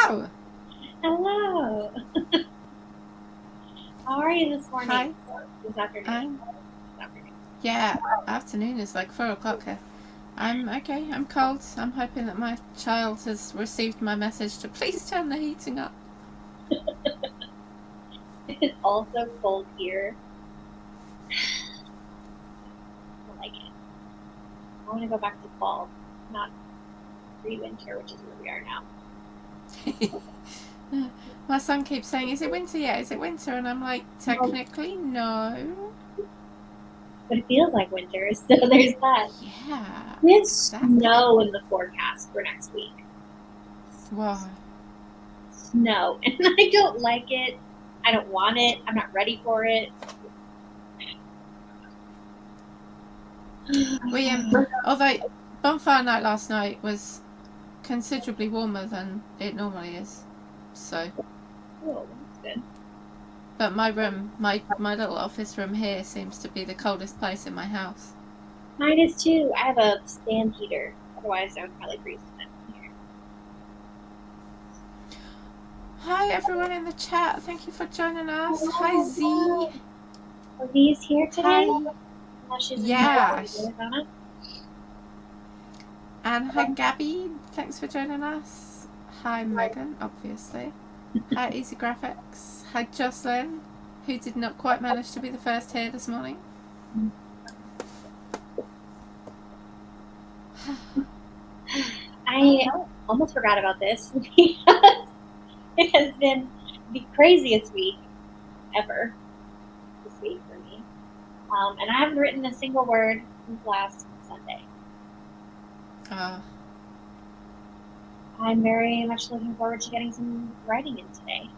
Hello. Hello. How are you this morning? Hi. This afternoon. Yeah, afternoon is like 4 o'clock here. I'm okay. I'm cold. I'm hoping that my child has received my message to please turn the heating up. It's also cold here. I like it. I want to go back to fall, not pre-winter, which is where we are now. My son keeps saying, "Is it winter yet? Is it winter?" And I'm like, technically, no. But it feels like winter, so there's that. Yeah, There's exactly. snow in the forecast for next week. Why? Snow, and I don't like it. I don't want it. I'm not ready for it. Although bonfire night last night was considerably warmer than it normally is, so. Oh, that's good. But my room, my little office room here, seems to be the coldest place in my house. Mine is too. I have a stand heater. Otherwise, I would probably freeze to death here. Hi everyone in the chat. Thank you for joining us. Hi Z. Are these here today? Hi. Yeah. And hi Gabby. Thanks for joining us. Hi Meaghan, obviously. Hi Easy Graphics. Hi Jocelyn, who did not quite manage to be the first here this morning. I almost forgot about this because it has been the craziest week ever this week for me. And I haven't written a single word since last Sunday. I'm very much looking forward to getting some writing in today.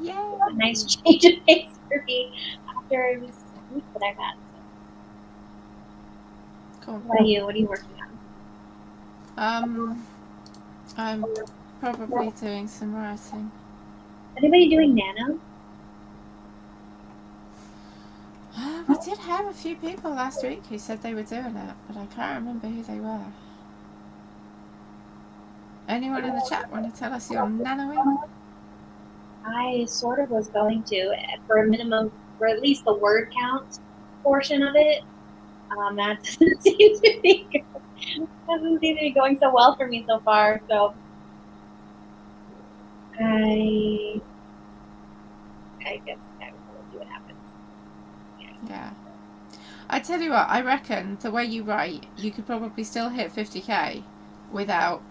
Yay! A nice change of pace for me after this week that I've had. So. Cool. What about you? What are you working on? I'm probably doing some writing. Anybody doing Nano? We did have a few people last week who said they were doing it, but I can't remember who they were. Anyone in the chat want to tell us you're nanoing? I sort of was going to, for a minimum, for at least the word count portion of it. That doesn't seem to be going so well for me so far. So I guess we'll see what happens. Yeah. I tell you what, I reckon the way you write, you could probably still hit 50k without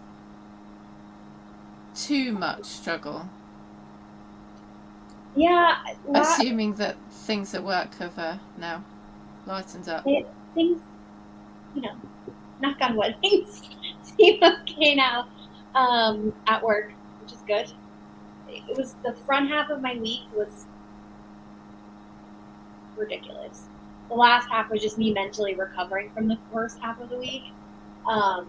too much struggle. Yeah. Assuming that things at work have now lightened up. Things, knock on wood, things seem okay now at work, which is good. It was the front half of my week was ridiculous. The last half was just me mentally recovering from the first half of the week. So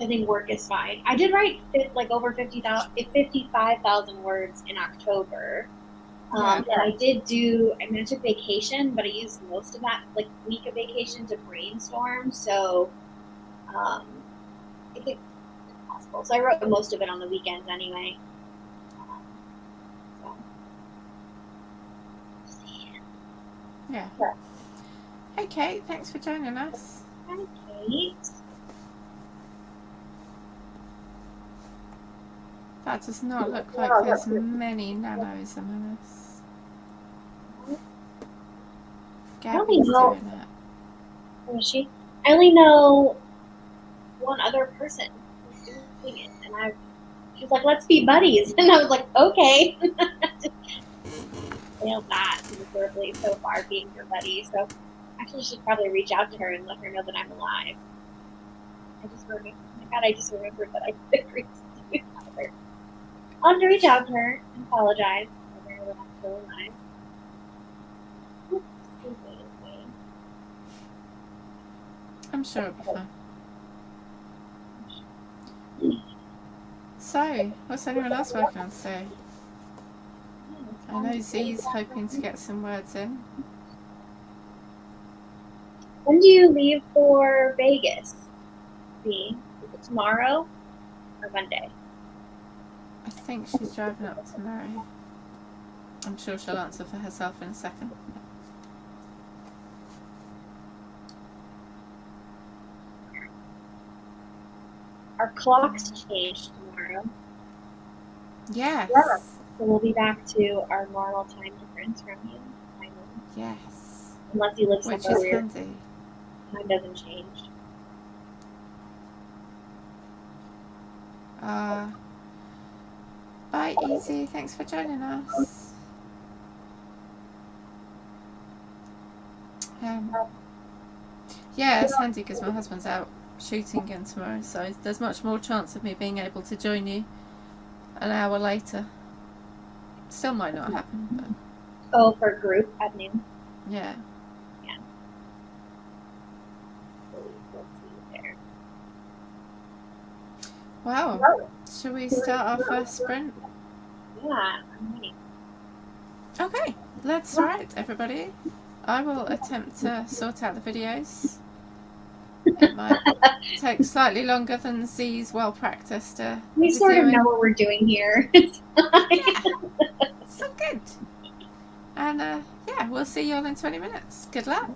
I think work is fine. I did write like over 55,000 words in October. And I took vacation, but I used most of that like week of vacation to brainstorm. So I think it's possible. So I wrote most of it on the weekends anyway. Yeah. Hey Kate, thanks for joining us. Hi Kate. That does not look like there's many nanos among us. Gabby's doing it. Who is she? I only know one other person who's doing it, and she's like, "Let's be buddies," and I was like, "Okay." Failed that miserably so far, being her buddy. So actually, should probably reach out to her and let her know that I'm alive. I just remembered that I agreed to do that. I'll have to reach out to her and apologize for her that I'm still alive. I'm sure it'll be fine. So, what's anyone else working on today? I know Z's hoping to get some words in. When do you leave for Vegas? Z? Is it tomorrow or Monday? I think she's driving up to Mary. I'm sure she'll answer for herself in a second. Our clocks change tomorrow. Yes. Yeah. So we'll be back to our normal time difference from you. Yes. Unless you live Which somewhere is weird. handy. Time doesn't change. Bye, Easy. Thanks for joining us. Yeah, it's handy because my husband's out shooting again tomorrow, so there's much more chance of me being able to join you an hour later. Still might not happen, but... Oh, for group at noon? Yeah. Yeah. Let's see there. Wow. Shall we start our first sprint? Yeah, I'm ready. Okay, let's write, everybody. I will attempt to sort out the videos. It might take slightly longer than Z's well practiced. We sort of know what we're doing here. Yeah, so good. And yeah, we'll see you all in 20 minutes. Good luck.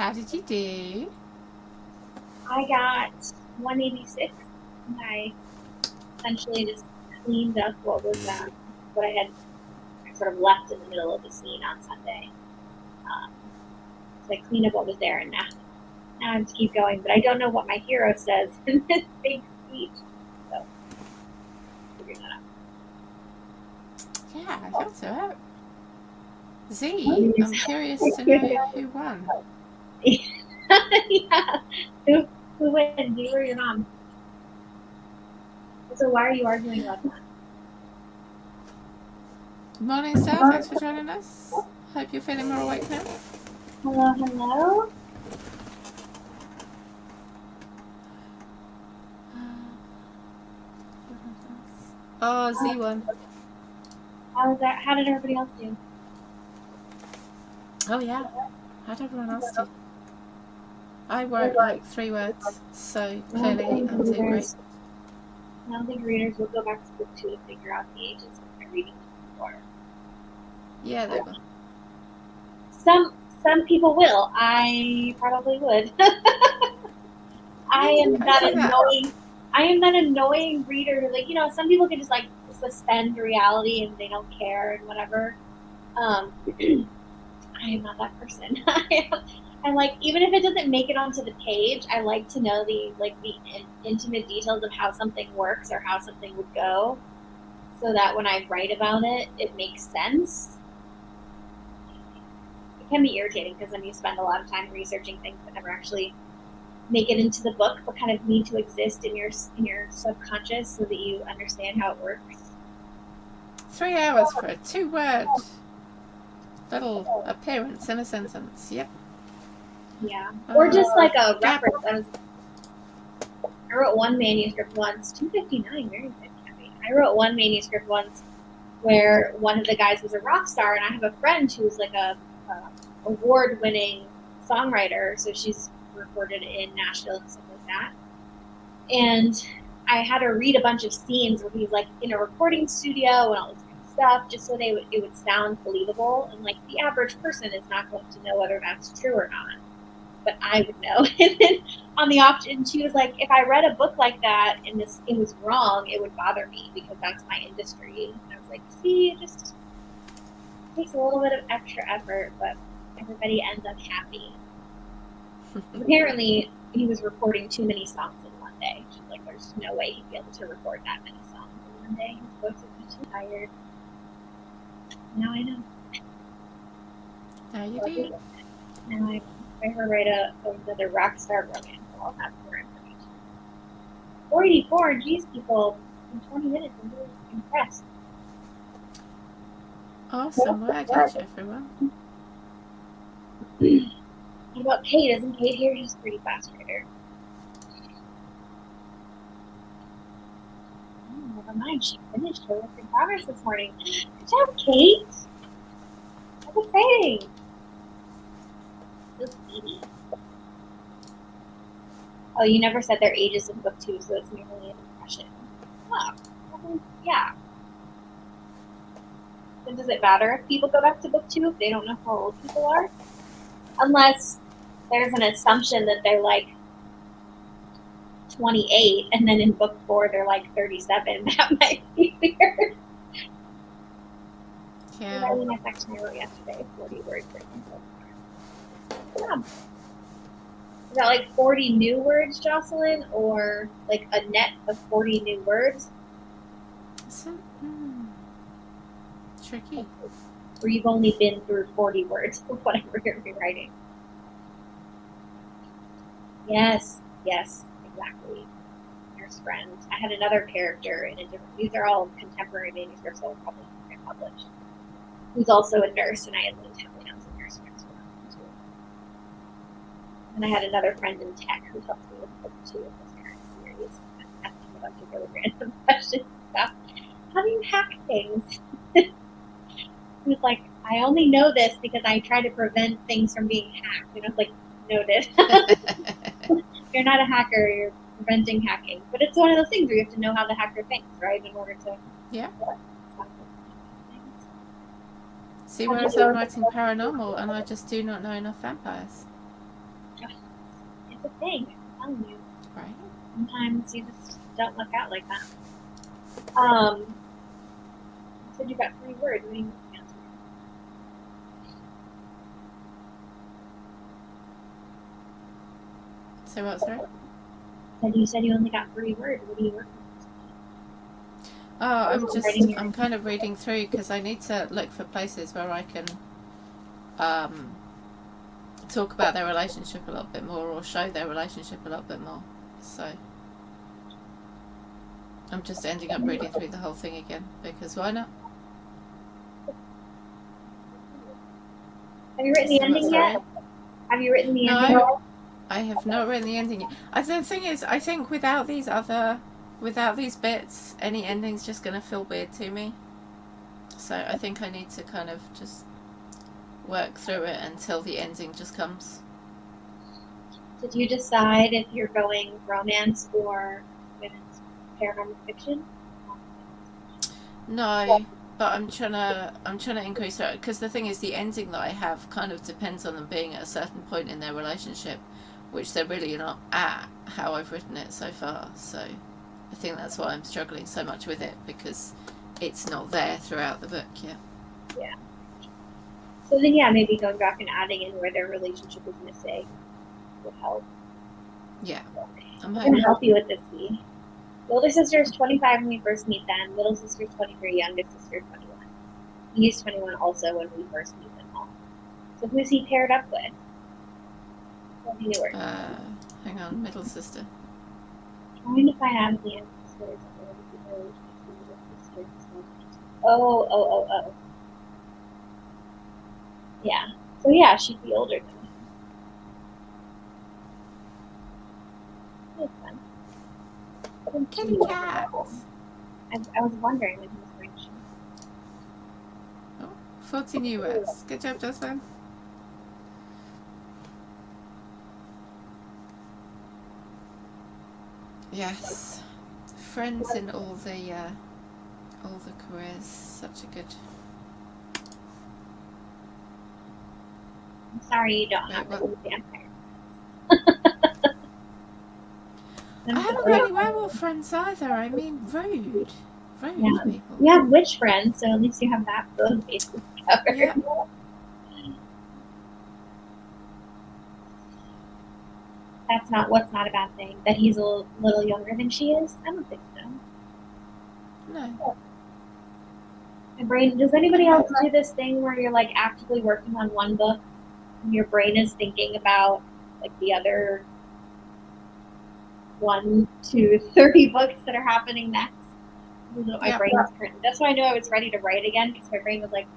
How did you do? I got 186, and I essentially just cleaned up what I had sort of left in the middle of the scene on Sunday. So I cleaned up what was there, and now I have to keep going. But I don't know what my hero says in this big speech, so figuring that out. Yeah, you'll do it. Z, I'm curious to know who won. Yeah. Who wins? You or your mom? So why are you arguing about that? Morning, Star. Thanks for joining us. Hope you're feeling more awake now. Hello, hello. Oh, Z won. How was that? How did everybody else do? Oh yeah. How'd everyone else do? I wrote like 3 words, so clearly I'm doing great. I don't think readers will go back to book 2 to figure out the ages of their reading before. Yeah, they will. Some people will. I probably would. I am that annoying reader who, like, you know, some people can just like suspend reality and they don't care and whatever. I am not that person. I like, even if it doesn't make it onto the page, I like to know the intimate details of how something works or how something would go, so that when I write about it, it makes sense. It can be irritating because then you spend a lot of time researching things that never actually make it into the book, but kind of need to exist in your subconscious so that you understand how it works. 3 hours for a 2-word little appearance in a sentence. Yep. Yeah. Or just like a reference. I wrote one manuscript once, 259, very good, Kathy. I wrote one manuscript once where one of the guys was a rock star, and I have a friend who's like a award-winning songwriter, so she's recorded in Nashville and stuff like that. And I had her read a bunch of scenes where he's like in a recording studio and all this kind of stuff, just so it would sound believable. And like the average person is not going to know whether that's true or not, but I would know. And then on the option, she was like, if I read a book like that and it was wrong, it would bother me because that's my industry. And I was like, see, it just takes a little bit of extra effort, but everybody ends up happy. Apparently, he was recording too many songs in one day. She's like, there's no way he'd be able to record that many songs in one day. His voice would be too tired. Now I know. Now you do. Now I heard write another rock star romance, so I'll have more information. 484, geez, people, in 20 minutes, I'm really impressed. Awesome. Well done, everyone. What about Kate? Isn't Kate here? She's a pretty fast writer. Oh, never mind. She finished her work in progress this morning. Good job, Kate. That's exciting. So speedy. Oh, you never said their ages in book 2, so it's merely an impression. Oh, yeah. So does it matter if people go back to book 2 if they don't know how old people are? Unless there's an assumption that they're like 28, and then in book 4 they're like 37. That might be weird. Yeah. That was my section I wrote yesterday. 40 words written so far. Yeah. Is that like 40 new words, Jocelyn, or like a net of 40 new words? Tricky. Or you've only been through 40 words of whatever you're rewriting. Yes, exactly. Nurse friend. I had another character in a different. These are all contemporary manuscripts that will probably get published. Who's also a nurse, and I had lived heavily as a nurse next to him too. And I had another friend in tech who helped me with book 2 of this current series, asking a bunch of really random questions about how do you hack things. He was like, I only know this because I try to prevent things from being hacked. And I was like, noted. You're not a hacker, you're preventing hacking. But it's one of those things where you have to know how the hacker thinks, right? In order to. Yeah. See, whereas I'm writing paranormal and I just do not know enough vampires. It's a thing. I'm telling you. Right. Sometimes you just don't look out like that. You said you got 3 words. What do you mean? So what's right? You said you only got 3 words. What are you working Oh, I'm kind of reading through because I need to look for places where I can talk about their relationship a little bit more or show their relationship a little bit more. So I'm just ending up reading through the whole thing again because why not? Have you written the ending yet? Have you written the ending yet? I have not written the ending yet. The thing is, I think without these bits, any ending's just going to feel weird to me. So I think I need to kind of just work through it until the ending just comes. Did you decide if you're going romance or women's paranormal fiction? No, but I'm trying to increase it because the thing is, the ending that I have kind of depends on them being at a certain point in their relationship, which they're really not at how I've written it so far. So I think that's why I'm struggling so much with it because it's not there throughout the book yet. Yeah. So then, yeah, maybe going back and adding in where their relationship is missing would help. Yeah. I'm going to help you with this, Bea. The older sister is 25 when we first meet them. Middle sister is 23. Youngest sister is 21. He's 21 also when we first meet them all. So who's he paired up with? Hang on, middle sister. Trying to find out if the younger sister is Oh. Yeah. So yeah, she'd be older than him. Makes sense. Kitty cat. I was wondering when he was going to show. Oh, 40 new words. Good job, Jocelyn. Yes. Friends in all the careers. Such a good. I'm sorry you don't have any vampires. I haven't got any werewolf friends either. I mean, rude people. You have witch friends, so at least you have those bases covered. Yeah. What's not a bad thing. That he's a little younger than she is? I don't think so. No. My brain, does anybody else do this thing where you're like actively working on one book and your brain is thinking about like the other 1 to 30 books that are happening next? My brain was currently. That's why I knew I was ready to write again because my brain was like,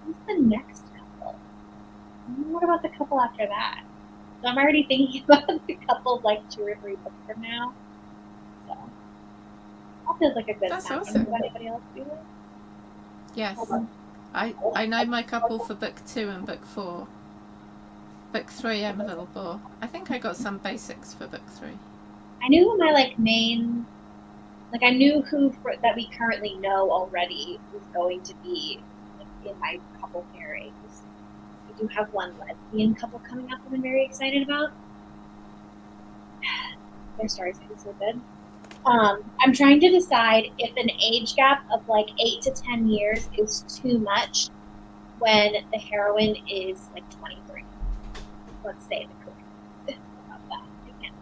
who's the next couple? What about the couple after that? So I'm already thinking about the couple like 2 or 3 books from now. So that feels like a good That's time. awesome. Does anybody else do it? Yes. I know my couple for book 2 and book 4. Book 3 I'm a little bored. I think I got some basics for book 3. I knew who my main, I knew who that we currently know already was going to be in my couple pairings. I do have one lesbian couple coming up that I'm very excited about. Their stories are so good. I'm trying to decide if an age gap of 8 to 10 years is too much when the heroine is 23. Let's say the correct about that. I can't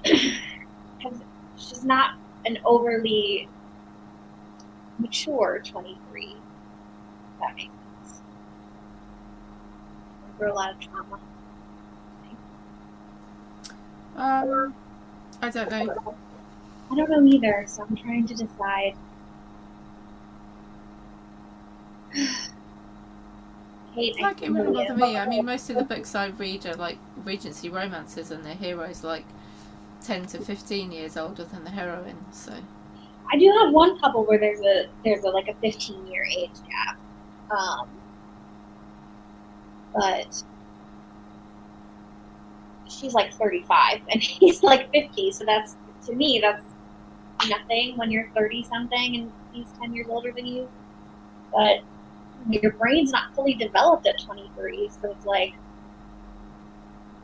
decide. Because she's not an overly mature 23. If that makes sense. For a lot of trauma. I don't know. I don't know either, so I'm trying to decide. It's like it wouldn't bother me. I mean, most of the books I read are like Regency romances, and the hero's 10 to 15 years older than the heroine. So I do have one couple where there's a 15-year age gap, but she's 35 and he's 50. So that's, to me, that's nothing when you're 30 something and he's 10 years older than you. But your brain's not fully developed at 23, so it's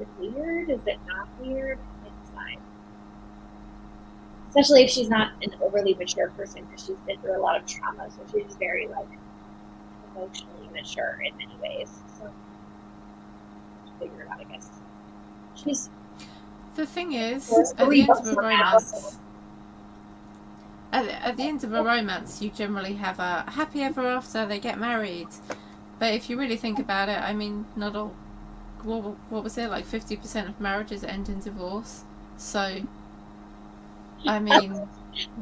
it weird? Is it not weird? It's fine. Especially if she's not an overly mature person, because she's been through a lot of trauma, so she's very like emotionally mature in many ways. So figure it out, I guess. She's The thing is, there's at the 3 end of books a from now, so romance, at the end of a romance, you generally have a happy ever after. They get married, but if you really think about it, I mean, not all. What was it, like 50% of marriages end in divorce? So, I mean,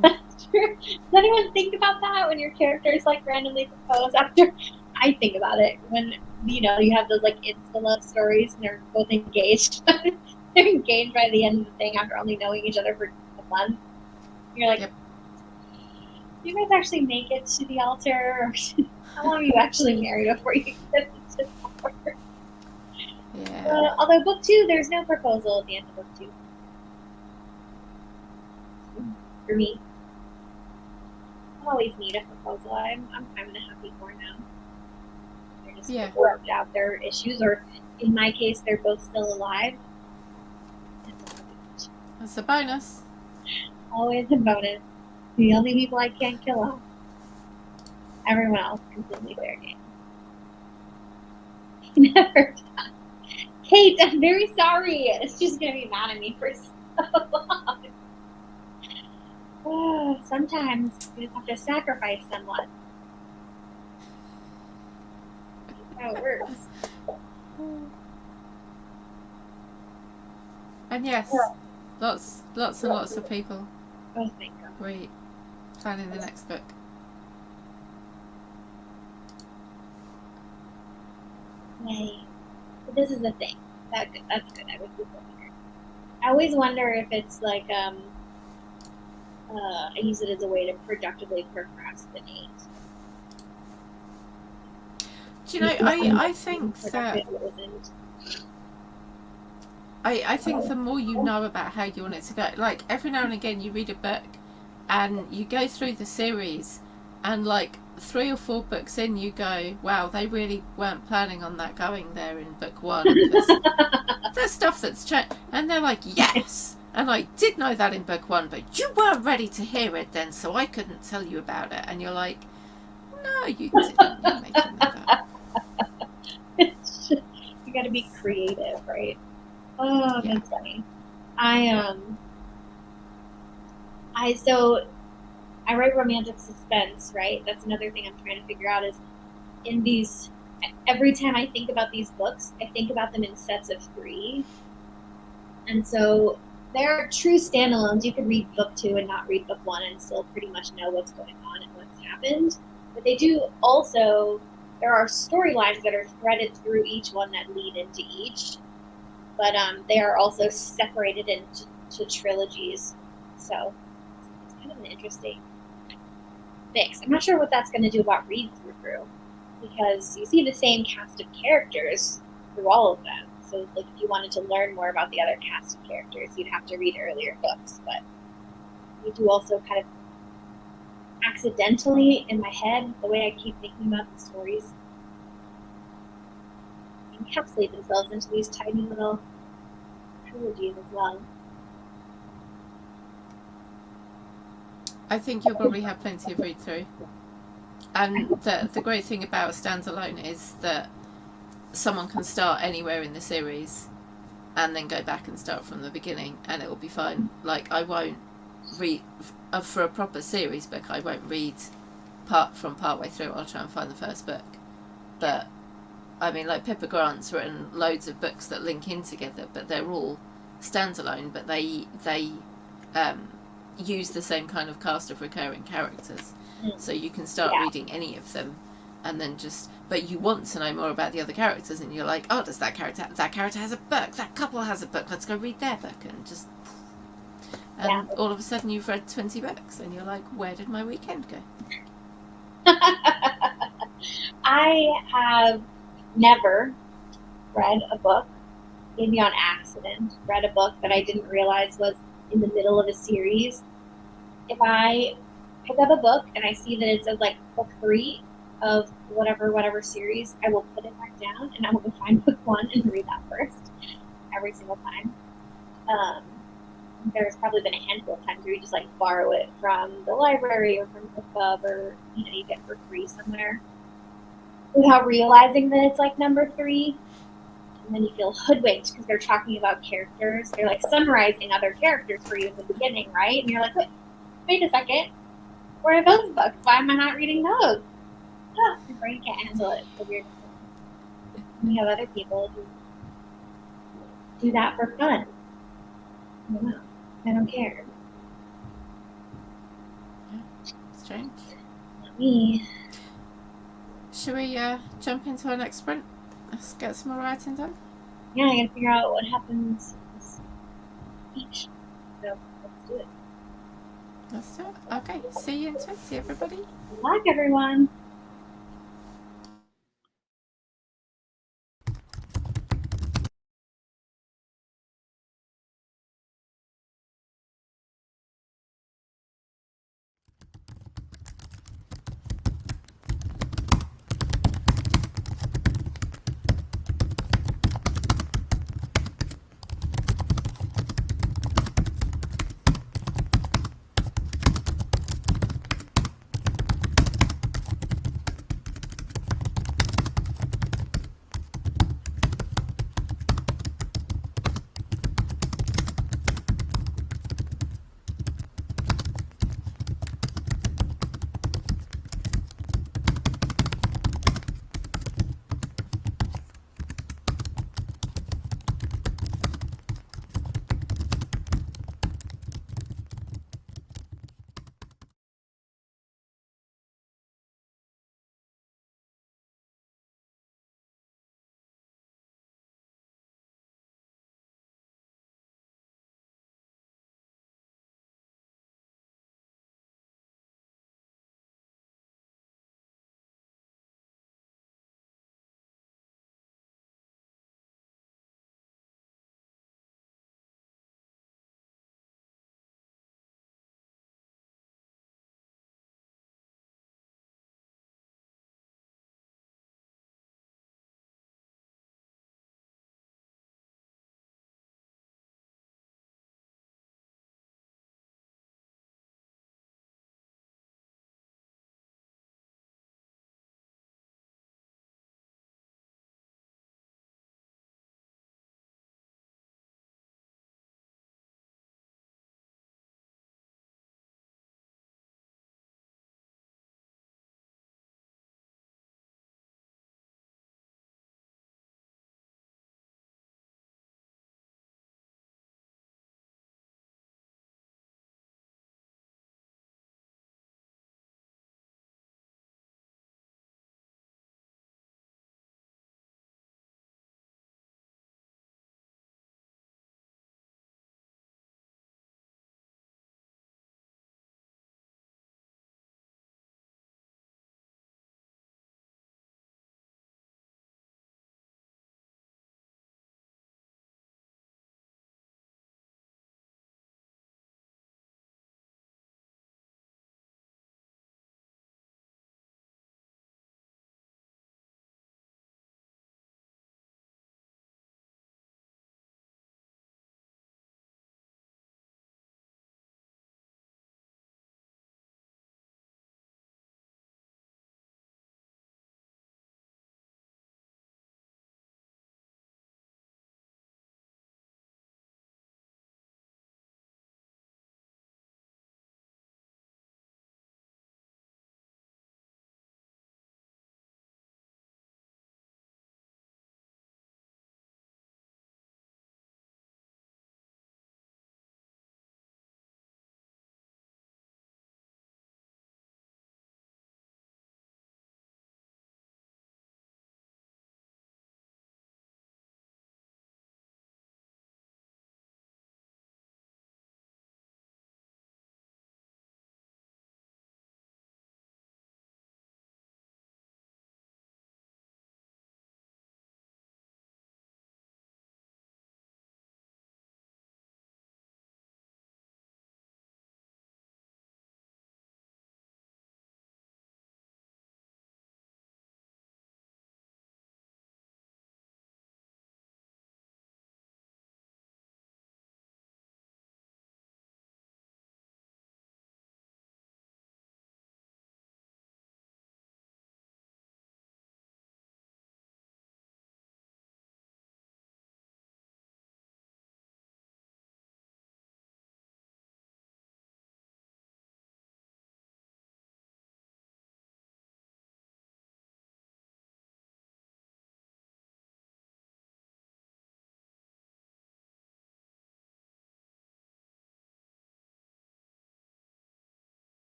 that's true. Does anyone think about that when your characters like randomly propose after? I think about it when you have those like insta love stories and they're both engaged. They're engaged by the end of the thing after only knowing each other for a month. You're like, yep. do you guys actually make it to the altar? Or how long are you actually married before you get to the altar? Yeah. Although book 2, there's no proposal at the end of book 2. For me, I always need a proposal. I'm kind of happy for now. They're just worked out their issues, or in my case, they're both still alive. That's a bonus. Always a bonus. The only people I can't kill off. Everyone else completely fair game. Never done. Kate, I'm very sorry. She's gonna be mad at me for so long. Sometimes you just have to sacrifice someone. That's how it works. And yes, lots and lots of people. Oh, thank God. Wait, planning the next book. Yay. But this is the thing. That's good. I would Google here. I always wonder if it's like I use it as a way to productively procrastinate. Do you know, I think that I think the more you know about how you want it to go, like every now and again you read a book and you go through the series and like 3 or 4 books in you go, wow, they really weren't planning on that going there in book 1, because there's stuff that's changed. And they're like, yes, and I did know that in book 1, but you weren't ready to hear it then, so I couldn't tell you about it. And you're like, no, you didn't, you're making that up. You gotta be creative, right? Oh, yeah. That's funny. I write romantic suspense, right? That's another thing I'm trying to figure out is in these, every time I think about these books, I think about them in sets of 3. And so they're true standalones. You could read book 2 and not read book 1 and still pretty much know what's going on and what's happened. But they do also, there are storylines that are threaded through each one that lead into each. But they are also separated into trilogies. So it's kind of an interesting mix. I'm not sure what that's going to do about read through, because you see the same cast of characters through all of them. So like if you wanted to learn more about the other cast of characters, you'd have to read earlier books. But you do also kind of accidentally, in my head, the way I keep thinking about the stories, encapsulate themselves into these tiny little trilogies as well. I think you'll probably have plenty of read through. And the great thing about standalone is that someone can start anywhere in the series and then go back and start from the beginning and it will be fine. Like I won't read for a proper series book, I won't read from part way through. I'll try and find the first book. But I mean, like Pippa Grant's written loads of books that link in together, but they're all standalone, but they use the same kind of cast of recurring characters. So you can start reading any of them and then but you want to know more about the other characters and you're like, oh, does that character has a book, that couple has a book, let's go read their book, and all of a sudden you've read 20 books and you're like, where did my weekend go? I have never read a book, maybe on accident, read a book that I didn't realize was in the middle of a series. If I pick up a book and I see that it says like book 3 of whatever series, I will put it back down and I will go find book 1 and read that first. every single time. There's probably been a handful of times where you just like borrow it from the library or from the club, or you get it for free somewhere without realizing that it's like number 3. And then you feel hoodwinked because they're talking about characters. They're like summarizing other characters for you in the beginning, right? And you're like, wait a second, where are those books? Why am I not reading those? Oh, your brain can't handle it. It's a weird thing. And you have other people who do that for fun. I don't know. I don't care. Yeah, strange. Not me. Should we jump into our next sprint? Let's get some more writing done. Yeah, I gotta figure out what happens with this speech. So let's do it. Let's do it. Okay, see you in 20, everybody. Good luck, everyone.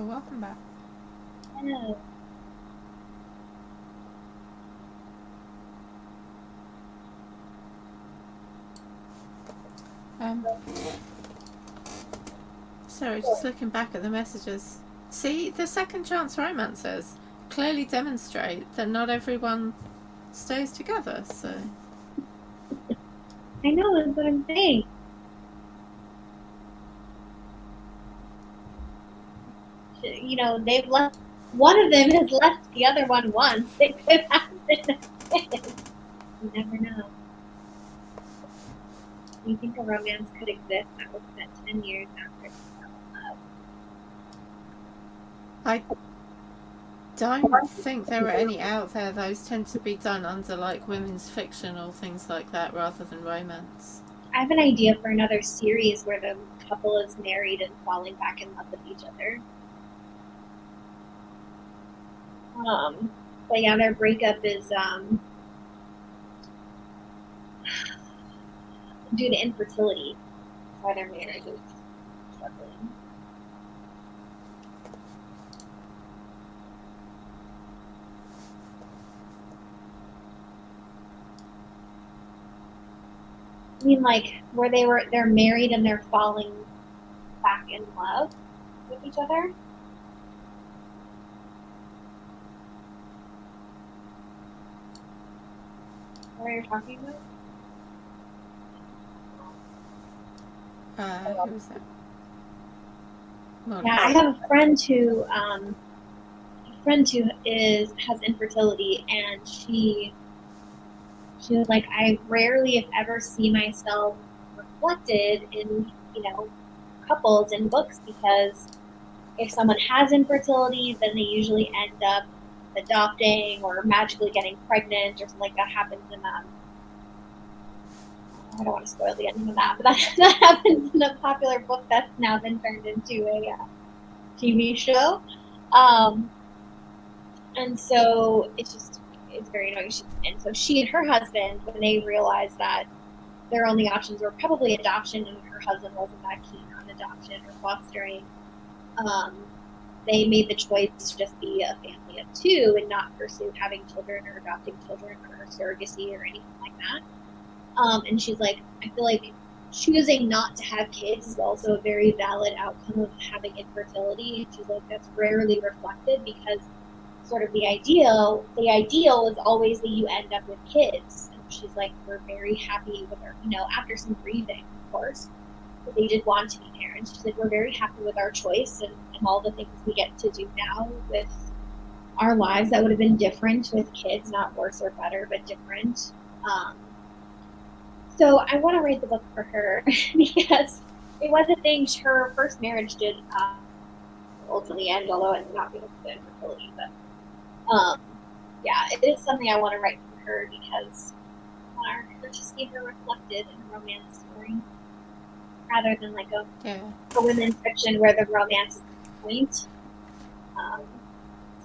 Oh, welcome back. Yeah. Sorry, just looking back at the messages. See, the second chance romances clearly demonstrate that not everyone stays together, so. I know, that's what I'm saying. You know, they've left, one of them has left the other one once. It could happen again. You never know. Do you think a romance could exist that was set 10 years after it fell in love? I don't think there are any out there. Those tend to be done under like women's fiction or things like that rather than romance. I have an idea for another series where the couple is married and falling back in love with each other. But yeah, their breakup is due to infertility. That's why their marriage is struggling. I mean, like where they're married and they're falling back in love with each other. What are you talking about? Who was that? Morris. Yeah, I have a friend who has infertility, and she was like, I rarely, if ever, see myself reflected in couples in books, because if someone has infertility, then they usually end up adopting or magically getting pregnant or something like that happens in I don't want to spoil the ending of that, but that happens in a popular book that's now been turned into a TV show. And so it's very annoying. And so she and her husband, when they realized that their only options were probably adoption, and her husband wasn't that keen on adoption or fostering, they made the choice to just be a family of two and not pursue having children or adopting children or surrogacy or anything like that. And she's like, I feel like choosing not to have kids is also a very valid outcome of having infertility. And she's like, that's rarely reflected, because sort of the ideal is always that you end up with kids. And she's like, we're very happy with our, after some grieving, of course, but they did want to be parents. She's like, we're very happy with our choice and all the things we get to do now with our lives that would have been different with kids, not worse or better, but different. So I want to write the book for her because it was a thing. Her first marriage did ultimately end, although it did not because of infertility. But yeah, it is something I want to write for her, because I want her to see her reflected in a romance story rather than like a women's fiction where the romance is the point.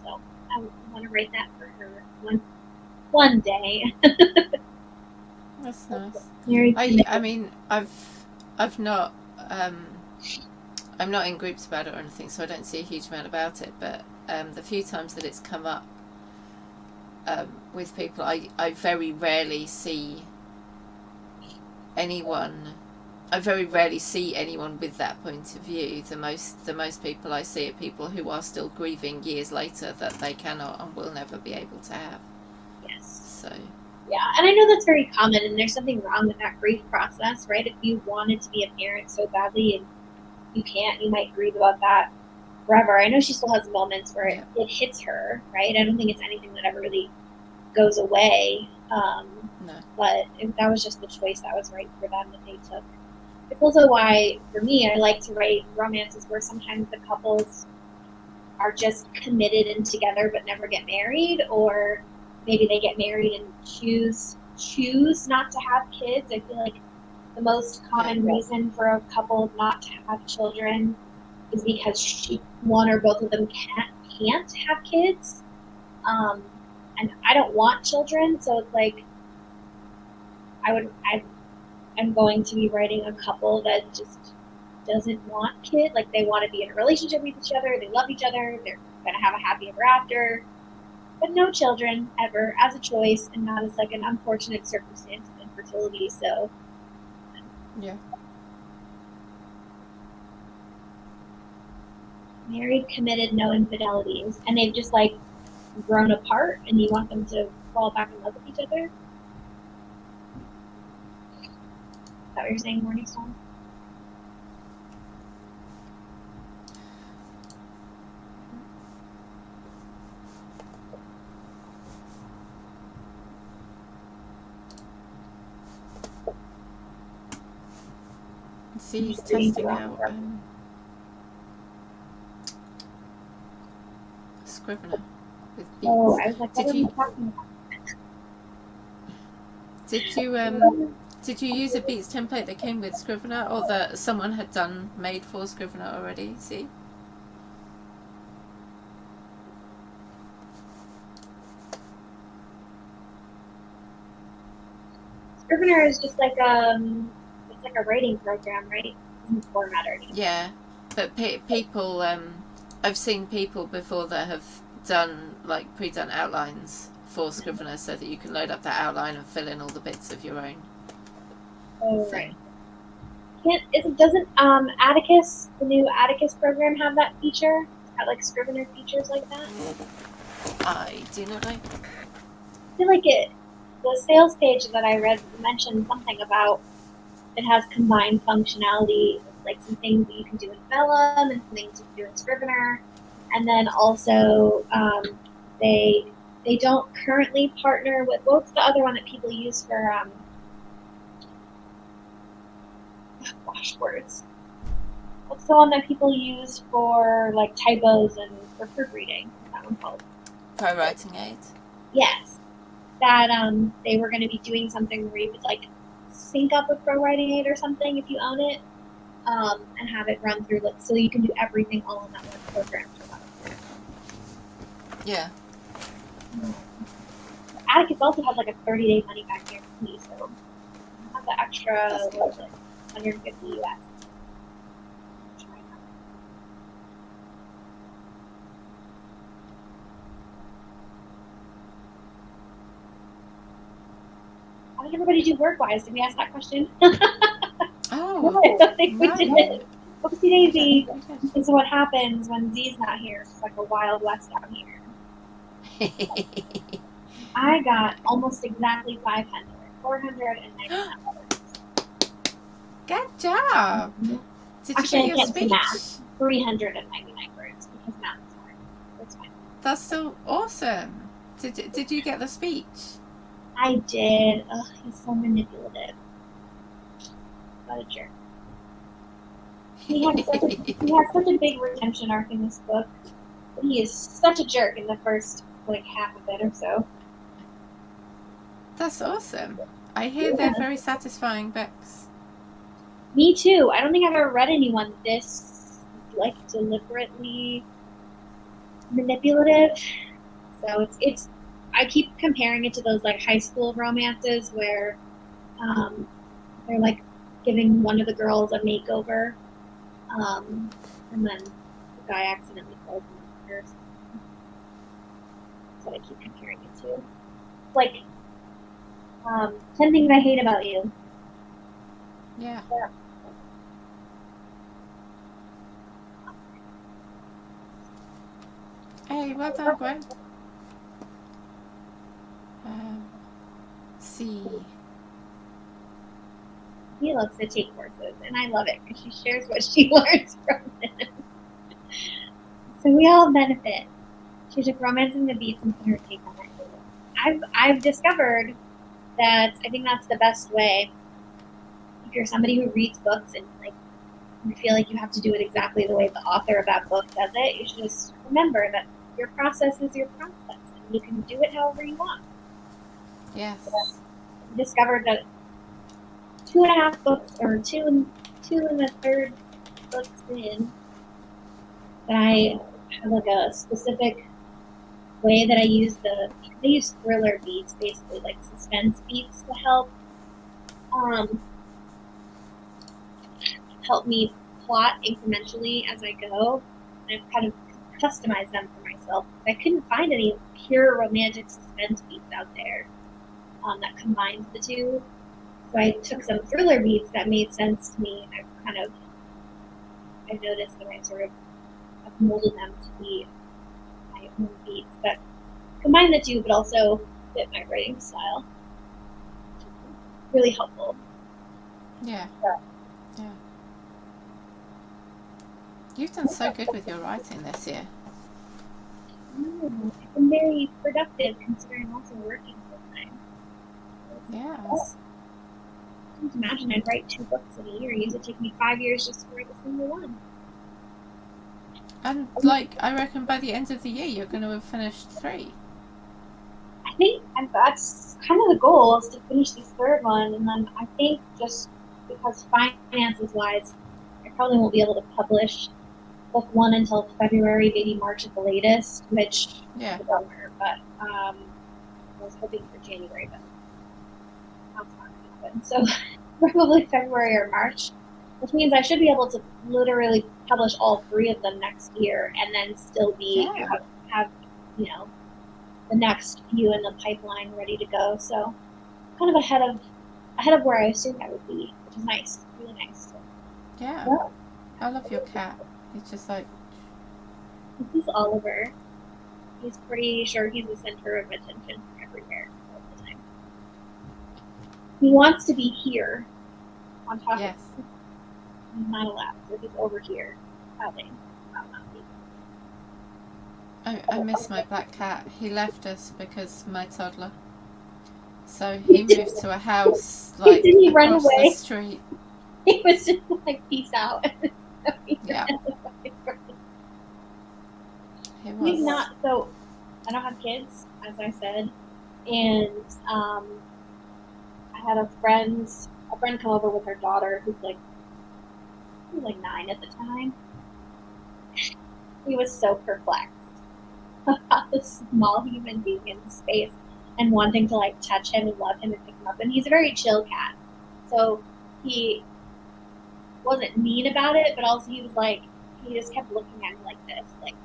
So I want to write that for her one day. That's nice. I mean, I've not I'm not in groups about it or anything, so I don't see a huge amount about it. But the few times that it's come up with people, I very rarely see anyone. I very rarely see anyone with that point of view. The most people I see are people who are still grieving years later that they cannot and will never be able to have. Yes. So. Yeah, and I know that's very common, and there's something wrong with that grief process, right? If you wanted to be a parent so badly and you can't, you might grieve about that forever. I know she still has moments where it hits her, right? I don't think it's anything that ever really goes away. No. But that was just the choice that was right for them that they took. It's also why, for me, I like to write romances where sometimes the couples are just committed and together but never get married, or maybe they get married and choose not to have kids. I feel like the most common reason for a couple not to have children is because one or both of them can't have kids. And I don't want children, so it's like I'm going to be writing a couple that just doesn't want kids. Like, they want to be in a relationship with each other. They love each other. They're going to have a happy ever after. But no children ever as a choice, and not as like an unfortunate circumstance of infertility. So Yeah. married, committed, no infidelities, and they've just like grown apart, and you want them to fall back in love with each other. Is that what you're saying, Morningstar? See, he's testing out Scrivener with beats. Oh, I was like, what are you talking about? Did you use a Beats template that came with Scrivener, or that someone had made for Scrivener already? See? Scrivener is just like it's like a writing program, right? It doesn't format or anything. Yeah, but people, I've seen people before that have done like pre-done outlines for Scrivener, so that you can load up that outline and fill in all the bits of your own. Oh, right. Doesn't Atticus, the new Atticus program, have that feature? It's got like Scrivener features like that? I do not know. I feel like the sales page that I read mentioned something about it has combined functionality, like some things that you can do in Vellum and some things you can do in Scrivener. And then also they don't currently partner with, what's the other one that people use for words? What's the one that people use for like typos and for proofreading? What's that one called? Pro Writing Aid. Yes, that they were going to be doing something where you could like sync up with Pro Writing Aid or something if you own it, and have it run through, like, so you can do everything all in that one program. Yeah. Atticus also has like a 30-day money back guarantee, so you have the extra, what is it, 150 US. How did everybody do work-wise? Did we ask that question? Oh, I don't think we did. Oopsie daisy. This is what happens when Z's not here. It's like a Wild West out here. I got almost exactly 500. 499 words. Good job. Mm-hmm. Did Actually, you get your speech? Math. 399 words because math is hard. That's fine. That's so awesome. Did you get the speech? I did. Ugh, he's so manipulative. What a jerk. He has such a big redemption arc in this book. But he is such a jerk in the first like half of it or so. That's awesome. I hear they're very satisfying books. Me too. I don't think I've ever read anyone this like deliberately manipulative. So it's I keep comparing it to those like high school romances where they're like giving one of the girls a makeover, and then the guy accidentally falls in her. That's what I keep comparing it to. Like 10 Things I Hate About You. Yeah. Hey, well done, Gwen. C. He loves to take courses, and I love it because she shares what she learns from him. So we all benefit. She took Romancing the Beats and put her take on it. I've discovered that I think that's the best way. If you're somebody who reads books and like you feel like you have to do it exactly the way the author of that book does it, you should just remember that your process is your process, and you can do it however you want. Yes. So I discovered that 2.5 books, or two and the third books in, that I have like a specific way that I use they use thriller beats, basically like suspense beats to help me plot incrementally as I go, and I've kind of customized them for myself. I couldn't find any pure romantic suspense beats out there that combined the two. So I took some thriller beats that made sense to me. I've noticed that I sort of have molded them to be my own beats, but combine the two, but also fit my writing style. Really helpful. Yeah. Yeah. You've done so good with your writing this year. I've been very productive considering also working full time. Yeah. I can't imagine I'd write 2 books in a year. It used to take me 5 years just to write a single one. And like, I reckon by the end of the year you're going to have finished 3. I think that's kind of the goal, is to finish this 3rd one, and then I think just because finances wise, I probably won't be able to publish book 1 until February, maybe March at the latest, which is a bummer, but I was hoping for January, but that's not going to happen. So probably February or March, which means I should be able to literally publish all 3 of them next year, and then still have the next few in the pipeline ready to go. So kind of ahead of where I assumed I would be, which is nice, really nice. Yeah. I love your cat. He's just like... This is Oliver. He's pretty sure he's the center of attention everywhere all the time. He wants to be here on top of me. He's not allowed, so he's over here outing. I miss my black cat. He left us because my toddler. So he moved to a house like Didn't he run across away? the street. He was just like, peace out. Yeah. He's not, so I don't have kids, as I said, and I had a friend come over with her daughter who's like 9 at the time. He was so perplexed about this small human being in space and wanting to like touch him and love him and pick him up. And he's a very chill cat, so he wasn't mean about it, but also he was like, he just kept looking at me like this, like,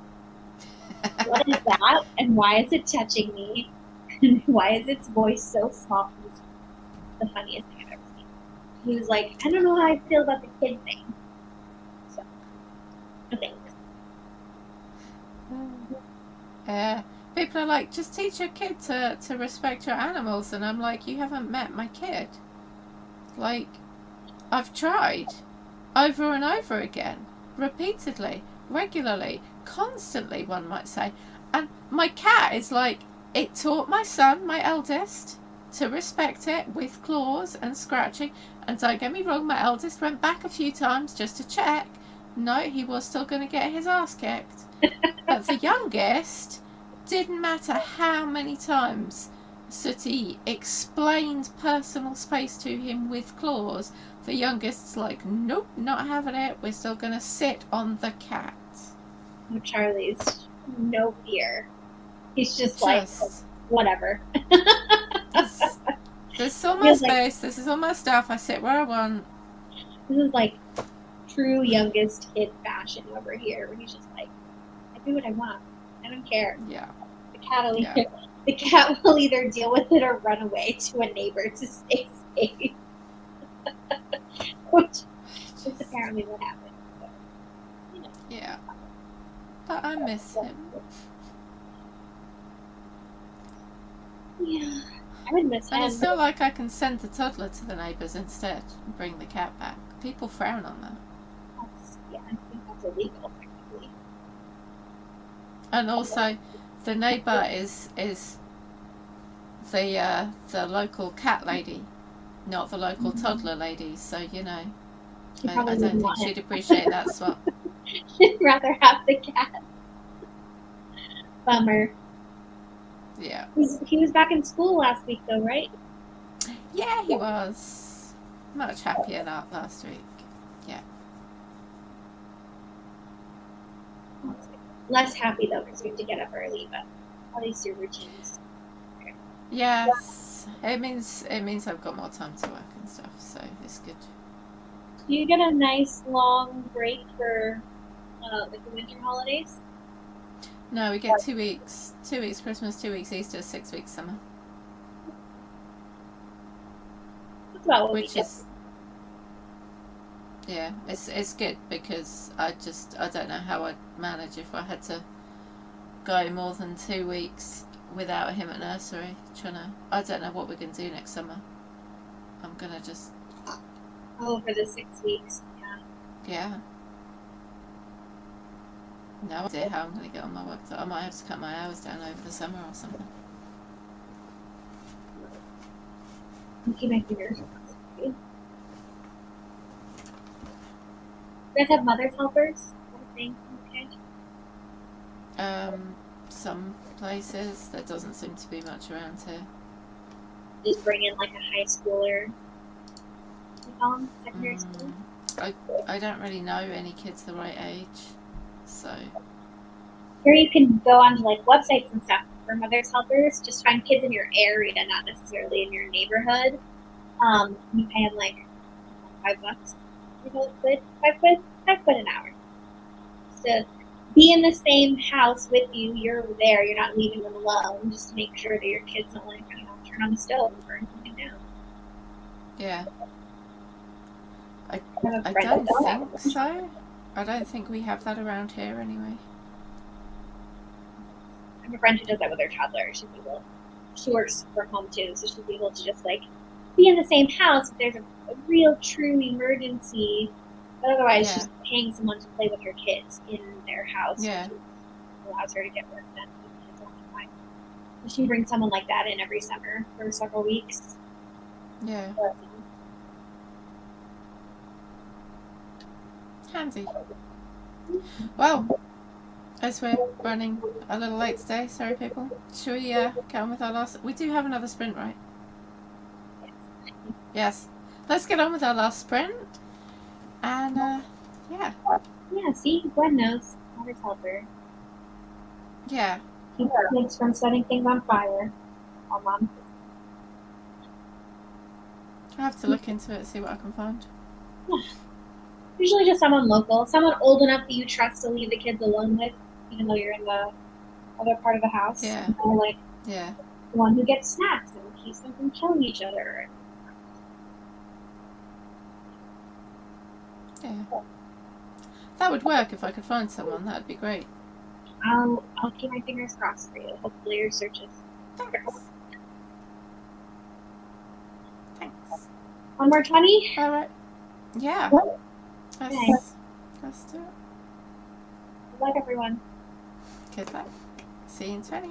what is that? And why is it touching me? And why is its voice so soft? It was the funniest thing I've ever seen. He was like, I don't know how I feel about the kid thing. So, no thanks. Yeah. People are like, just teach your kid to respect your animals. And I'm like, you haven't met my kid. Like, I've tried over and over again, repeatedly, regularly, constantly, one might say. And my cat is like, it taught my son, my eldest, to respect it with claws and scratching. And don't get me wrong, my eldest went back a few times just to check. No, he was still going to get his ass kicked. But the youngest, didn't matter how many times Sooty explained personal space to him with claws, the youngest's like, nope, not having it. We're still going to sit on the cat. Oh, Charlie's no fear. He's just like, whatever. This is all my space. This is all my stuff. I sit where I want. This is like true youngest kid fashion over here, where he's just like, I do what I want. I don't care. Yeah. The cat will either deal with it or run away to a neighbor to stay safe. Which is apparently what happened. So, you know. Yeah. But I miss him. Yeah. I would miss him. And it's not like I can send the toddler to the neighbours instead and bring the cat back. People frown on that. I think that's illegal, technically. And also, the neighbour is the local cat lady, not the local toddler lady. So you know, I don't think she'd appreciate that swap. She'd rather have the cat. Bummer. Yeah. He was back in school last week, though, right? Yeah, he was. Much happier that last week. Yeah. Less happy though, because we have to get up early, but at least your routines. Yes, it means I've got more time to work and stuff, so it's good. Do you get a nice long break for like the winter holidays? No, we get 2 weeks. 2 weeks Christmas, 2 weeks Easter, 6 weeks summer. That's about what we Which get. is, yeah, it's good because I don't know how I'd manage if I had to go more than 2 weeks without him at nursery. I don't know what we're gonna do next summer. I'm gonna just, Oh, for the 6 weeks. Yeah. yeah, no idea how I'm gonna get on my work. I might have to cut my hours down over the summer or something. I'm keeping my fingers crossed. You guys have mother's helpers? Is that a thing? Okay. Some places there doesn't seem to be much around here. Just bring in like a high schooler. You call them secondary school. I don't really know any kids the right age, so Or you can go onto like websites and stuff for mother's helpers. Just find kids in your area, not necessarily in your neighborhood. You pay them like $5. You know, $5 an hour. Just to be in the same house with you. You're there. You're not leaving them alone. Just to make sure that your kids don't like turn on the stove and burn something down. yeah. I I don't think so. I don't think we have that around here anyway. I have a friend who does that with her toddler. She works from home too, so she'll be able to just like be in the same house if there's a real true emergency. But otherwise, Yeah. she's paying someone to play with her kids in their house. Yeah. Which allows her to get work done with the kids all the time. So she brings someone like that in every summer for several weeks. Yeah. But, Handy. Well, as we're running a little late today, sorry people. Shall we get on with our last? We do have another sprint, right? Yes. Let's get on with our last sprint. And yeah. Yeah, see, Gwen knows. Mother's helper. Yeah. Keep kids from setting things on fire. Oh, Mom. I have to look into it, see what I can find. Yeah. Usually just someone local, someone old enough that you trust to leave the kids alone with, even though you're in the other part of the house. Yeah. Or like Yeah. the one who gets snacks and keeps them from killing each other. Yeah. That would work if I could find someone. That'd be great. I'll keep my fingers crossed for you. Hopefully your searches. Thanks. Thanks. One more 20? All right. Yeah. Okay. Let's do it. Good luck, everyone. Good luck. See you in 20.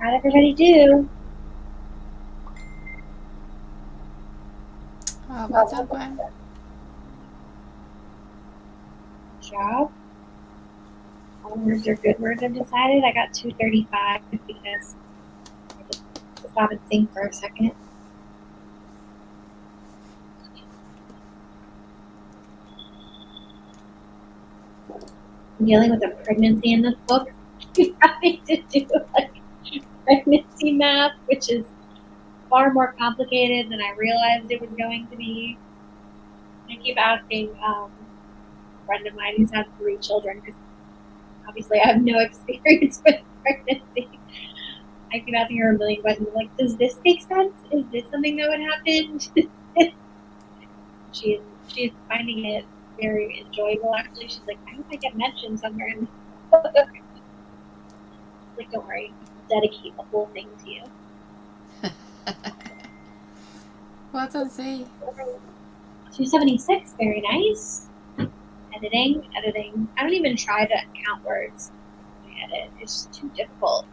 Not everybody do. Well done, Gwen. Good job. All words are good words, I've decided. I got 235 because I just stop and think for a second. I'm dealing with a pregnancy in this book. Having to do like pregnancy math, which is far more complicated than I realized it was going to be. I keep asking a friend of mine who's had 3 children, because obviously I have no experience with pregnancy. I keep asking her a million questions, like, does this make sense? Is this something that would happen? She's finding it very enjoyable, actually. She's like, I hope I get mentioned somewhere in the book. Like, don't worry, I'll dedicate the whole thing to you. Well done, Z. 276, very nice. Editing. I don't even try to count words when I edit. It's just too difficult.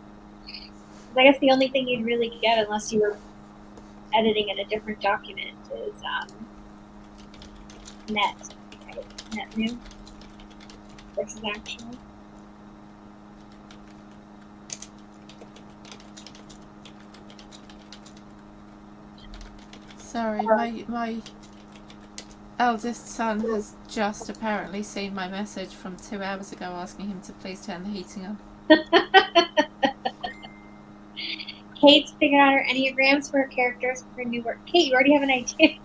I guess the only thing you'd really get, unless you were editing in a different document, is net, right? Net new versus actual. Sorry, my eldest son has just apparently seen my message from 2 hours ago asking him to please turn the heating on. Kate's figured out her Enneagrams for her characters for her new work. Kate, you already have an idea.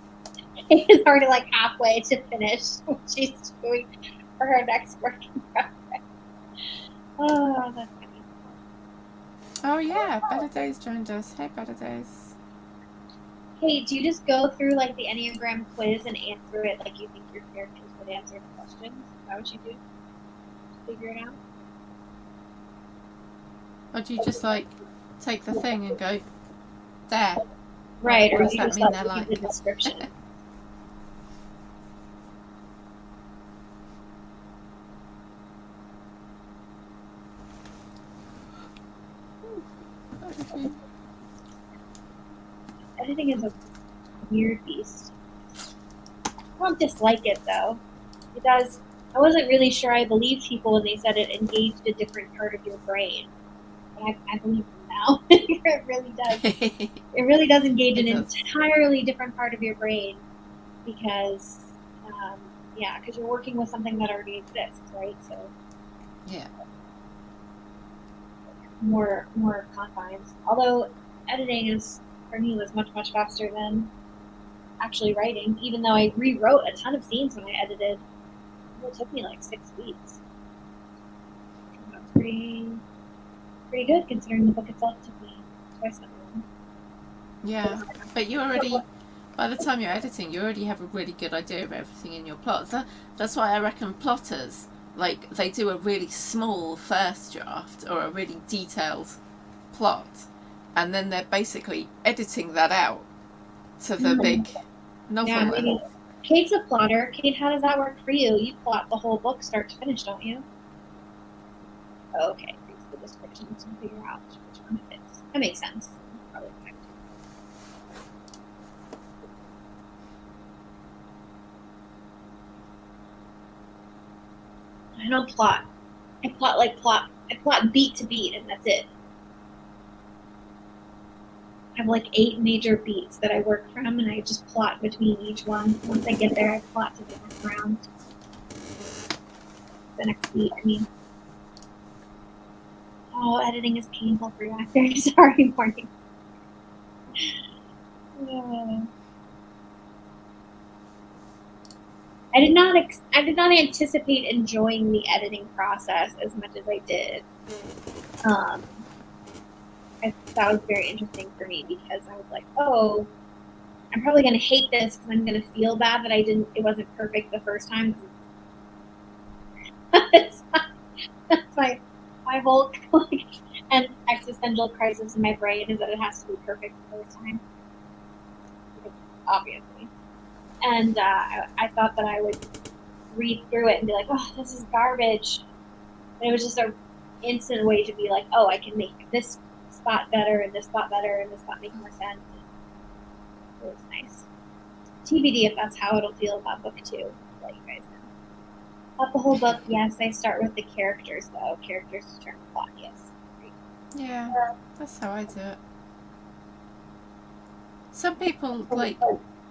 Kate is already like halfway to finish what she's doing for her next work in progress. Oh, that's funny. Oh yeah, Better Days joined us. Hey, Better Days. Kate, do you just go through like the Enneagram quiz and answer it like you think your characters would answer the questions? Is that what you do? Figure it out? Or do you just like take the thing and go there? Right, What or does you that just mean like they're read like? the description. Editing is a weird beast. I don't dislike it though. It does. I wasn't really sure I believed people when they said it engaged a different part of your brain, but I believe them now. It really does. It really does engage an entirely different part of your brain because, because you're working with something that already exists, right? So yeah. More confines. Although editing is for me was much faster than actually writing. Even though I rewrote a ton of scenes when I edited, it took me like 6 weeks. That was pretty good considering the book itself took me twice that long. Yeah, but you already, by the time you're editing, you already have a really good idea of everything in your plot. That's why I reckon plotters, like, they do a really small first draft or a really detailed plot, and then they're basically editing that out to the big novel level. Kate's a plotter. Kate, how does that work for you? You plot the whole book start to finish, don't you? Okay, read the descriptions and figure out which one it is. That makes sense. Probably I don't plot. I plot beat to beat, and that's it. I have like 8 major beats that I work from, and I just plot between each one. Once I get there, I plot to the next round. The next beat, I mean. Oh, editing is painful for you. I'm very sorry, Morning. I did not anticipate enjoying the editing process as much as I did. That was very interesting for me because I was like, oh, I'm probably going to hate this because I'm going to feel bad that it wasn't perfect the first time. That's my whole and existential crisis in my brain is that it has to be perfect the first time. Obviously. And I thought that I would read through it and be like, oh, this is garbage. And it was just an instant way to be like, oh, I can make this spot better and this spot better and this spot makes more sense. And it was nice. TBD if that's how it'll feel about book 2. I'll let you guys know. About the whole book, yes, I start with the characters though. Characters determine plot, yes. Yeah, that's how I do it. Some people like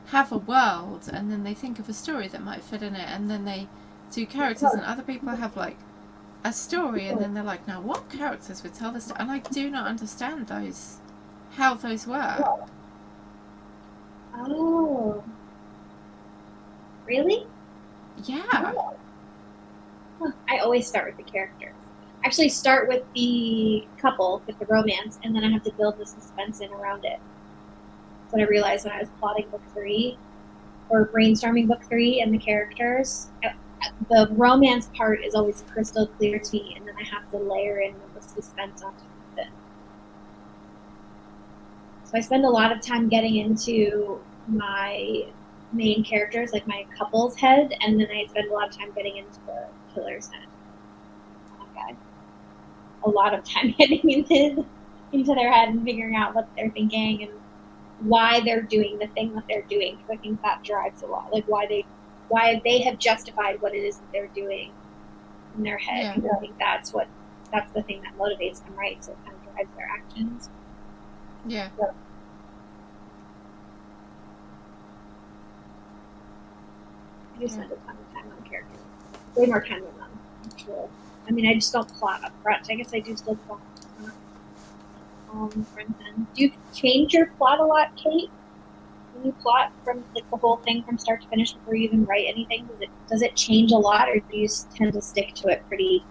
have a world and then they think of a story that might fit in it and then they do characters, and other people have like a story and then they're like, now what characters would tell this? And I do not understand how those work. Oh. Really? Yeah. I always start with the characters. Actually start with the couple, with the romance, and then I have to build the suspense in around it. That's what I realized when I was plotting book 3 or brainstorming book 3 and the characters. The romance part is always crystal clear to me, and then I have to layer in the suspense on top of it. So I spend a lot of time getting into my main characters, like my couple's head, and then I spend a lot of time getting into the killer's head. Okay. A lot of time getting into their head and figuring out what they're thinking and why they're doing the thing that they're doing, because I think that drives a lot, like why they have justified what it is that they're doing in their head. Yeah. I think that's the thing that motivates them, right? So it kind of drives their actions. Yeah. So, I just spend a ton of time on characters. Way more time than them, actually. I mean, I just don't plot up front. I guess I do still plot front end. Do you change your plot a lot, Kate? When you plot from like the whole thing from start to finish before you even write anything, does it change a lot, or do you tend to stick to it pretty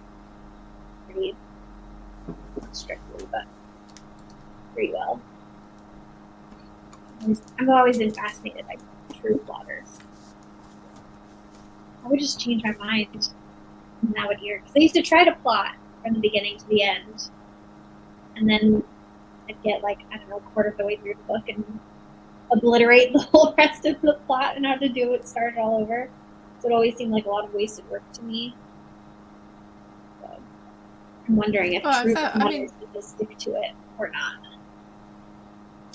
strictly, but pretty well? I've always been fascinated by true plotters. I would just change my mind now and here, because I used to try to plot from the beginning to the end, and then I'd get like, I don't know, a quarter of the way through the book and obliterate the whole rest of the plot and have to do it, start all over. So it always seemed like a lot of wasted work to me. So I'm wondering if true plotters people stick to it or not.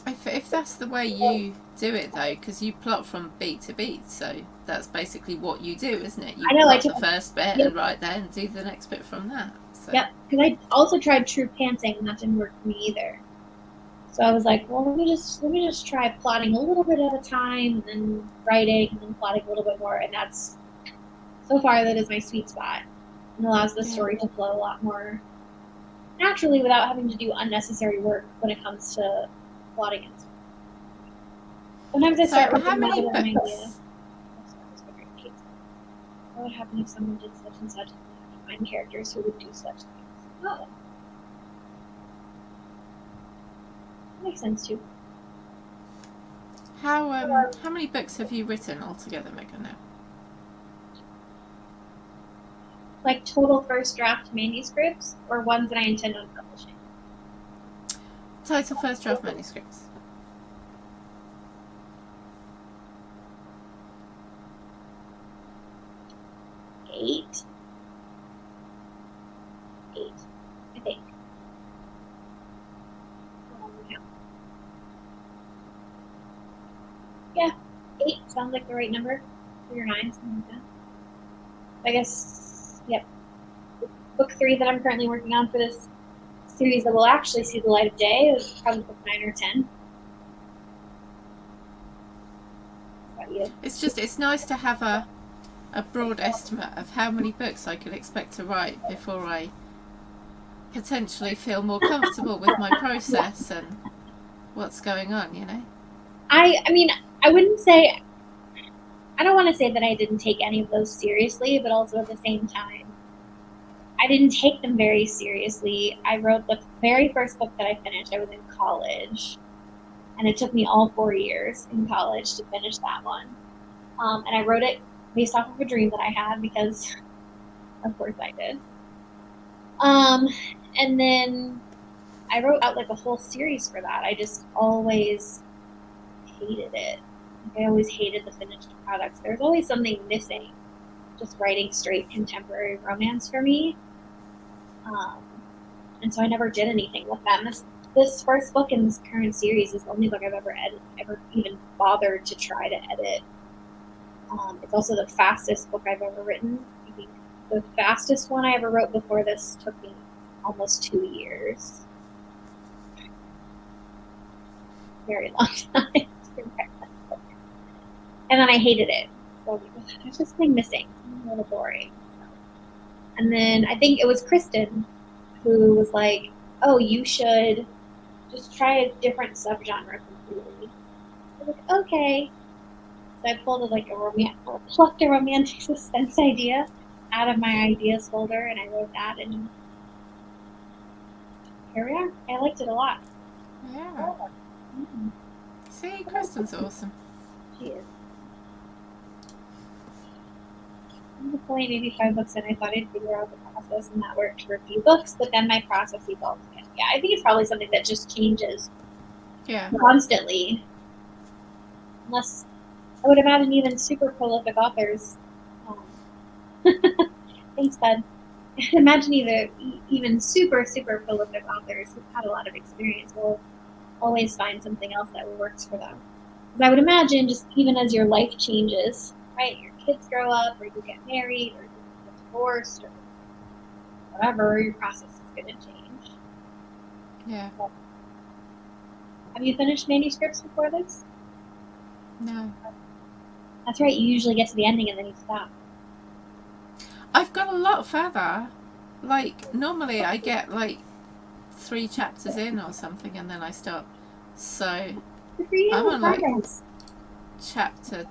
If that's the way you do it though, because you plot from beat to beat, so that's basically what you do, isn't it? You plot the first bit and write there and do the next bit from that. So. Yep, because I also tried true pantsing and that didn't work for me either. So I was like, well, let me just try plotting a little bit at a time, and then writing, and then plotting a little bit more, and that's so far that is my sweet spot, and allows the story to flow a lot more naturally without having to do unnecessary work when it comes to plotting and stuff. Sometimes I start with how many books? An idea. What would happen if someone did such and such, and I have to find characters who would do such things? Oh. Makes sense too. How many books have you written altogether, Meaghan, now? Like total first draft manuscripts, or ones that I intend on publishing? Total first draft manuscripts. Eight, I think. Yeah, 8 sounds like the right number. 8 or 9, something like that. I guess, yep. Book 3 that I'm currently working on for this series that will actually see the light of day is probably book 9 or 10. What about you? It's nice to have a broad estimate of how many books I could expect to write before I potentially feel more comfortable with my process and what's going on, you know? I mean, I wouldn't say, I don't want to say that I didn't take any of those seriously, but also at the same time, I didn't take them very seriously. I wrote the very first book that I finished. I was in college, and it took me all 4 years in college to finish that one. And I wrote it based off of a dream that I had, because of course I did. And then I wrote out like a whole series for that. I just always hated it. I always hated the finished products. There's always something missing just writing straight contemporary romance for me. And so I never did anything with them. this first book in this current series is the only book I've ever even bothered to try to edit. It's also the fastest book I've ever written. I think the fastest one I ever wrote before this took me almost 2 years. Very long time to write that book. And then I hated it. So there's this thing missing. It's a little boring. So. And then I think it was Kristen who was like, oh, you should just try a different subgenre completely. I was like, okay. So I pulled plucked a romantic suspense idea out of my ideas folder, and I wrote that, and here we are. I liked it a lot. Yeah. Mm-hmm. See, Kristen's awesome. She is. Hopefully, maybe 5 books in, I thought I'd figure out the process, and that worked for a few books, but then my process evolved again. Yeah, I think it's probably something that just changes constantly. Unless, I would imagine even super prolific authors. Thanks, bud. Imagine even super, super prolific authors who've had a lot of experience will always find something else that works for them. Because I would imagine just even as your life changes, right? Your kids grow up, or you get married, or you get divorced, or whatever, your process is going to change. Yeah. So, have you finished manuscripts before this? No. That's right, you usually get to the ending and then you stop. I've got a lot further. Like, normally I get like 3 chapters in or something and then I stop. So I'm on like chapter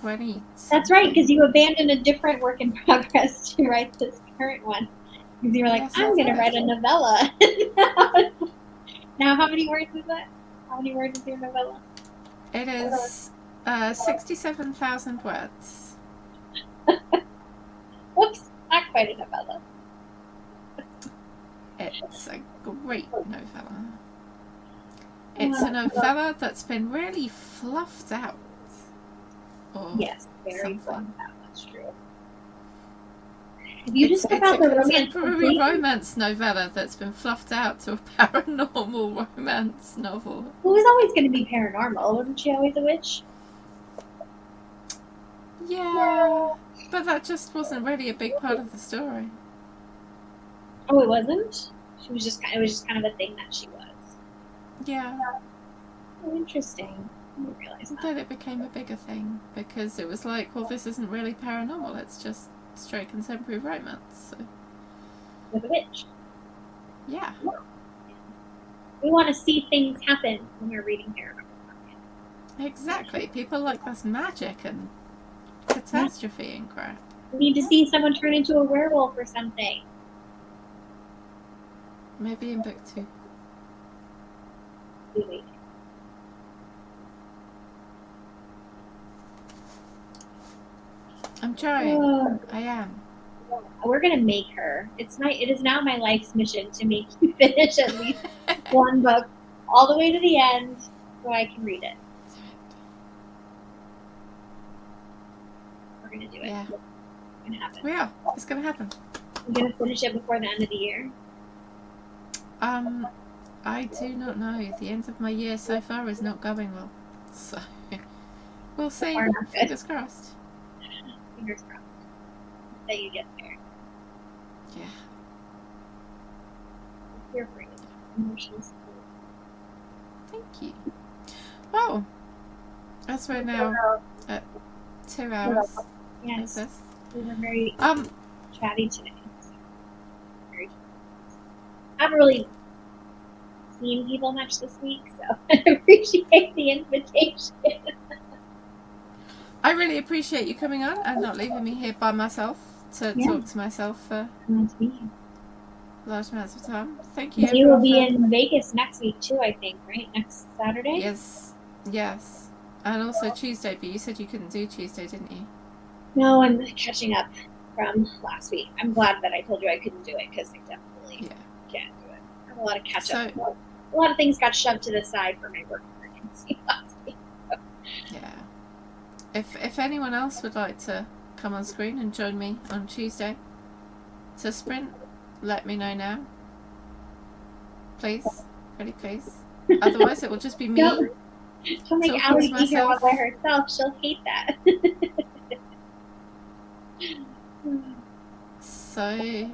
20. That's right, because you abandoned a different work in progress to write this current one. Because you were like, yes, I'm going to write a novella. Now, how many words is that? How many words is your novella? It is 67,000 words. Whoops, not quite a novella. It's a great novella. It's a novella that's been really fluffed out. Yes, very fluffed out. That's true. Have you just about the contemporary romance novella that's been fluffed out to a paranormal romance novel. Who was always going to be paranormal? Wasn't she always a witch? Yeah, but that just wasn't really a big part of the story. Oh, it wasn't? It was just kind of a thing that she was. Yeah. Oh, interesting. I didn't realize that. Then it became a bigger thing because it was like, well, this isn't really paranormal, it's just straight contemporary romance. So. With a witch. Yeah. We want to see things happen when we're reading paranormal. Exactly. People like this magic and catastrophe and crap. We need to see someone turn into a werewolf or something. Maybe in book 2. Really? I'm trying. I am. We're gonna make her. It is now my life's mission to make you finish at least one book all the way to the end so I can read it. We're gonna do it. Yeah. It's gonna happen. We are. It's gonna happen. We're gonna finish it before the end of the year. I do not know. The end of my year so far is not going well. So we'll see. Fingers crossed. Fingers crossed that you get there. Yeah. You're brave. Emotional support. Thank you. Well, as we're now at 2 hours. Yes. We were very chatty today. Very chatty. I haven't really seen people much this week, so I appreciate the invitation. I really appreciate you coming on and not leaving me here by myself to talk to myself for large amounts of time. Thank you. You will be in Vegas next week too, I think, right? Next Saturday? Yes. And also Tuesday, but you said you couldn't do Tuesday, didn't you? No, I'm catching up from last week. I'm glad that I told you I couldn't do it because I definitely can't do it. I have a lot of catch up. A lot of things got shoved to the side for my work emergency last week. So. Yeah. If anyone else would like to come on screen and join me on Tuesday to sprint, let me know now. Please. Pretty please. Otherwise, it will just be me. She'll make Ali be here all by herself. She'll hate that. So,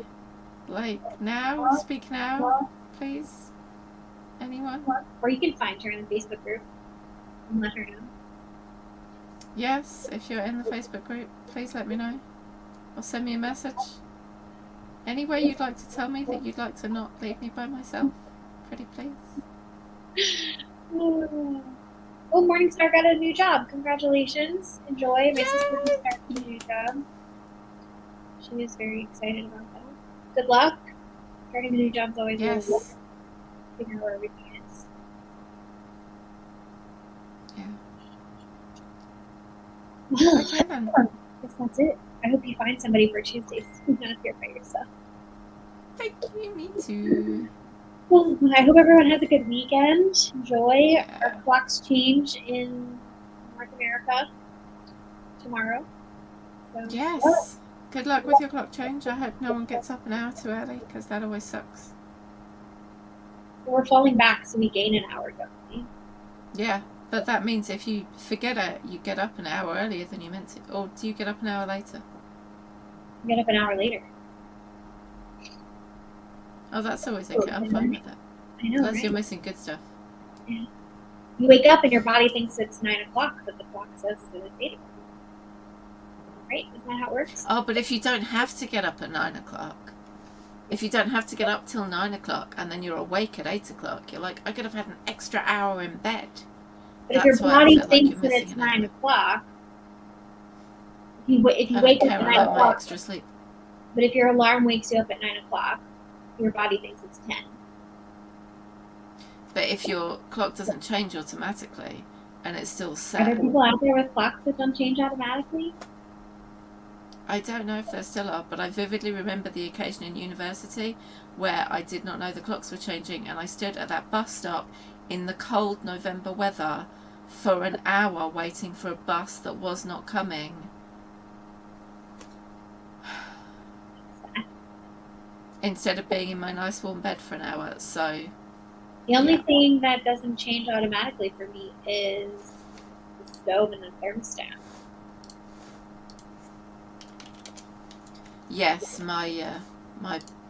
like, now? Speak now, please? Anyone? Or you can find her in the Facebook group and let her know. Yes, if you're in the Facebook group, please let me know. Or send me a message. Any way you'd like to tell me that you'd like to not leave me by myself. Pretty please. Oh, Morningstar got a new job. Congratulations. Enjoy. My sister just started a new job. She is very excited about that. Good luck. Starting a new job's always really good. Figure out where everything is. Yeah. Well, okay, then. I guess that's it. I hope you find somebody for Tuesdays. You're not here by yourself. Thank you, me too. Well, I hope everyone has a good weekend. Enjoy. Yeah. Our clocks change in North America tomorrow. So, yes. Good luck with your clock change. I hope no one gets up an hour too early, because that always sucks. We're falling back, so we gain an hour, don't we? Yeah, but that means if you forget it, you get up an hour earlier than you meant to. Or do you get up an hour later? You get up an hour later. Oh, that's always okay. I'm fine with it. I know, unless right? You're missing good stuff. Yeah. You wake up and your body thinks it's 9 o'clock, but the clock says that it's 8 o'clock. Right? Isn't that how it works? Oh, but if you don't have to get up at 9 o'clock, if you don't have to get up till 9 o'clock and then you're awake at 8 o'clock, you're like, I could have had an extra hour in bed. But if your body thinks that it's 9 o'clock, if you wake up at 9 o'clock, extra sleep. But if your alarm wakes you up at 9 o'clock, your body thinks it's 10. But if your clock doesn't change automatically and it's still set. Are there people out there with clocks that don't change automatically? I don't know if there still are, but I vividly remember the occasion in university where I did not know the clocks were changing, and I stood at that bus stop in the cold November weather for an hour waiting for a bus that was not coming. Instead of being in my nice warm bed for an hour. So the only thing that doesn't change automatically for me is the stove and the thermostat. Yes, my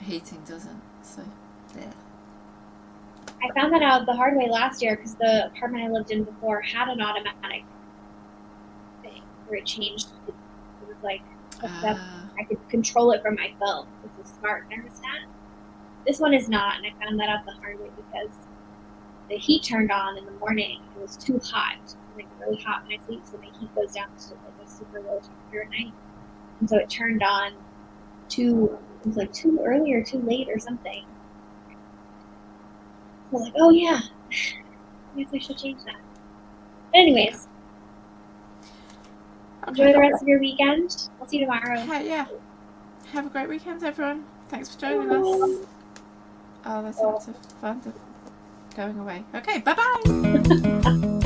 heating doesn't. So yeah. I found that out the hard way last year because the apartment I lived in before had an automatic thing where it changed. It was like I could control it from my phone. It's a smart thermostat. This one is not, and I found that out the hard way because the heat turned on in the morning. It was too hot, like really hot when I sleep, so my heat goes down to like a super low temperature at night. And so it turned on it was like too early or too late or something. So like, oh yeah, I guess I should change that. But anyways, enjoy the rest of your weekend. I'll see you tomorrow. Yeah. Have a great weekend, everyone. Thanks for joining us. Oh, that's lots of fun going away. Okay, bye-bye.